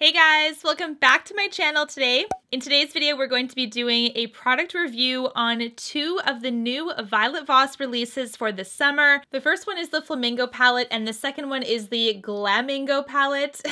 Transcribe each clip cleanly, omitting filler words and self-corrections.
Hey guys, welcome back to my channel today. In today's video, we're going to be doing a product review on two of the new Violet Voss releases for the summer. The first one is the Flamingo palette and the second one is the Glamingo palette.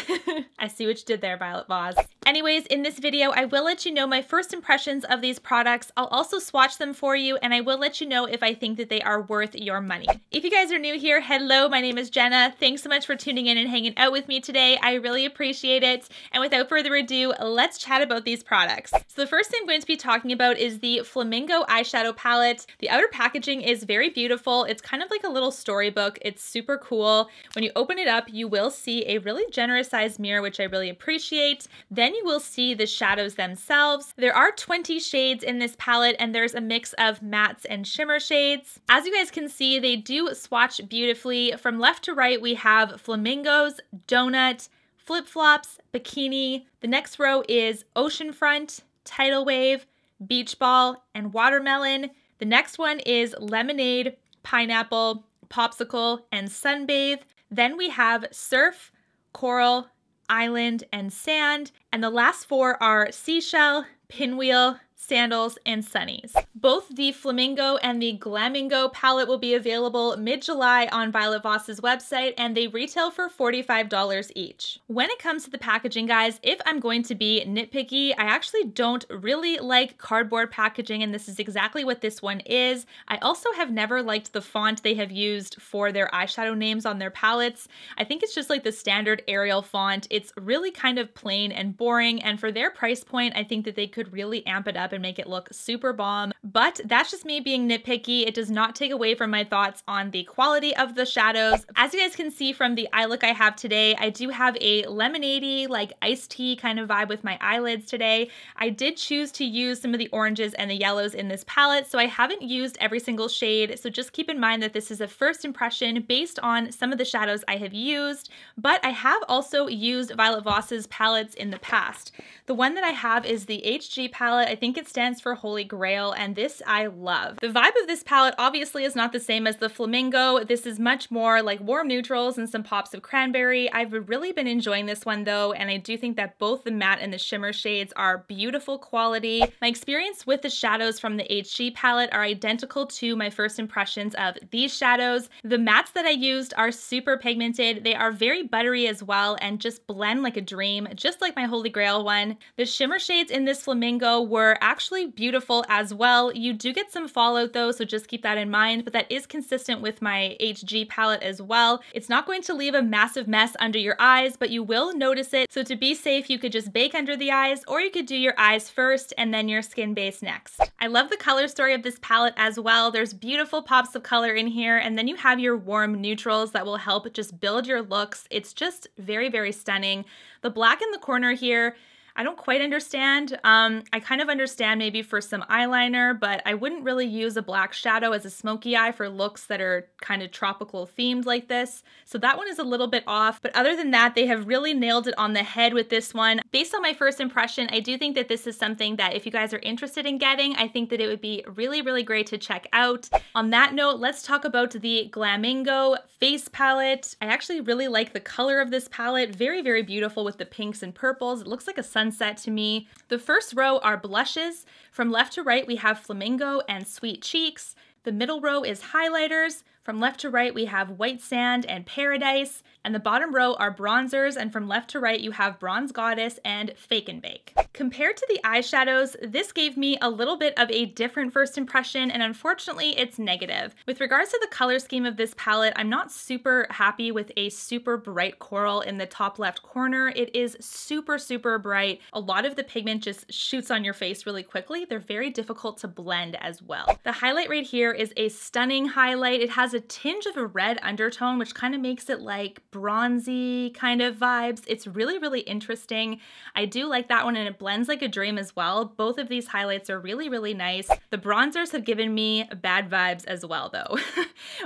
I see what you did there, Violet Voss. Anyways, in this video, I will let you know my first impressions of these products. I'll also swatch them for you and I will let you know if I think that they are worth your money. If you guys are new here, hello, my name is Jenna. Thanks so much for tuning in and hanging out with me today. I really appreciate it. And without further ado, let's chat about these products. So the first thing I'm going to be talking about is the Flamingo eyeshadow palette. The outer packaging is very beautiful. It's kind of like a little storybook. It's super cool. When you open it up, you will see a really generous sized mirror, which I really appreciate. Then you will see the shadows themselves. There are 20 shades in this palette and there's a mix of mattes and shimmer shades. As you guys can see, they do swatch beautifully. From left to right, we have flamingos, donut, flip-flops, bikini. The next row is oceanfront, tidal wave, beach ball, and watermelon. The next one is lemonade, pineapple, popsicle, and sunbathe. Then we have surf, coral, island, and sand. And the last four are seashell, pinwheel, sandals, and sunnies. Both the Flamingo and the Glamingo palette will be available mid-July on Violet Voss's website, and they retail for $45 each. When it comes to the packaging, guys, if I'm going to be nitpicky, I actually don't really like cardboard packaging, and this is exactly what this one is. I also have never liked the font they have used for their eyeshadow names on their palettes. I think it's just like the standard Arial font. It's really kind of plain and boring, and for their price point, I think that they could really amp it up and make it look super bomb. But that's just me being nitpicky. It does not take away from my thoughts on the quality of the shadows. As you guys can see from the eye look I have today, I do have a lemonade-y, like iced tea kind of vibe with my eyelids today. I did choose to use some of the oranges and the yellows in this palette, so I haven't used every single shade. So just keep in mind that this is a first impression based on some of the shadows I have used, but I have also used Violet Voss's palettes in the past. The one that I have is the HG palette. I think it stands for Holy Grail, and this I love. The vibe of this palette obviously is not the same as the Flamingo. This is much more like warm neutrals and some pops of cranberry. I've really been enjoying this one though, and I do think that both the matte and the shimmer shades are beautiful quality. My experience with the shadows from the HG palette are identical to my first impressions of these shadows. The mattes that I used are super pigmented. They are very buttery as well and just blend like a dream, just like my Holy Grail one. The shimmer shades in this Flamingo were actually beautiful as well. You do get some fallout though, so just keep that in mind, but that is consistent with my HG palette as well. It's not going to leave a massive mess under your eyes, but you will notice it. So to be safe, you could just bake under the eyes, or you could do your eyes first and then your skin base next. I love the color story of this palette as well. There's beautiful pops of color in here, and then you have your warm neutrals that will help just build your looks. It's just very, very stunning. The black in the corner here, I don't quite understand. I kind of understand maybe for some eyeliner, but I wouldn't really use a black shadow as a smoky eye for looks that are kind of tropical themed like this. So that one is a little bit off, but other than that, they have really nailed it on the head with this one. Based on my first impression, I do think that this is something that if you guys are interested in getting, I think that it would be really, really great to check out. On that note, let's talk about the Glamingo face palette. I actually really like the color of this palette. Very, very beautiful with the pinks and purples. It looks like a sunset to me. The first row are blushes. From left to right, we have Flamingo and Sweet Cheeks. The middle row is highlighters. From left to right, we have White Sand and Paradise. And the bottom row are bronzers, and from left to right, you have Bronze Goddess and Fake and Bake. Compared to the eyeshadows, this gave me a little bit of a different first impression, and unfortunately, it's negative. With regards to the color scheme of this palette, I'm not super happy with a super bright coral in the top left corner. It is super, super bright. A lot of the pigment just shoots on your face really quickly. They're very difficult to blend as well. The highlight right here is a stunning highlight. It has a tinge of a red undertone, which kind of makes it like bronzy kind of vibes. It's really, really interesting. I do like that one, and it blends like a dream as well. Both of these highlights are really, really nice. The bronzers have given me bad vibes as well though.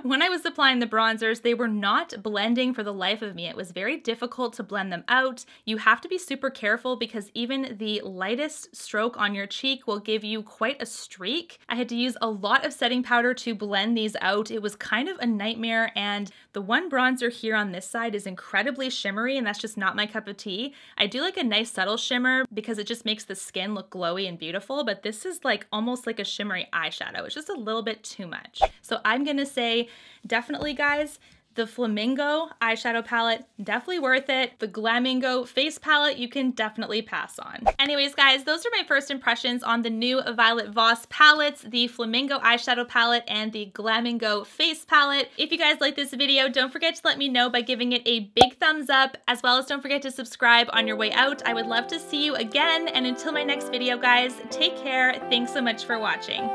When I was applying the bronzers, they were not blending for the life of me. It was very difficult to blend them out. You have to be super careful because even the lightest stroke on your cheek will give you quite a streak. I had to use a lot of setting powder to blend these out. It was kind kind of a nightmare, and the one bronzer here on this side is incredibly shimmery, and that's just not my cup of tea. I do like a nice subtle shimmer because it just makes the skin look glowy and beautiful, but this is like almost like a shimmery eyeshadow. It's just a little bit too much. So I'm gonna say definitely, guys, the Flamingo eyeshadow palette, definitely worth it. The Glamingo face palette, you can definitely pass on. Anyways, guys, those are my first impressions on the new Violet Voss palettes, the Flamingo eyeshadow palette and the Glamingo face palette. If you guys like this video, don't forget to let me know by giving it a big thumbs up, as well as don't forget to subscribe on your way out. I would love to see you again, and until my next video, guys, take care. Thanks so much for watching.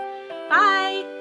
Bye!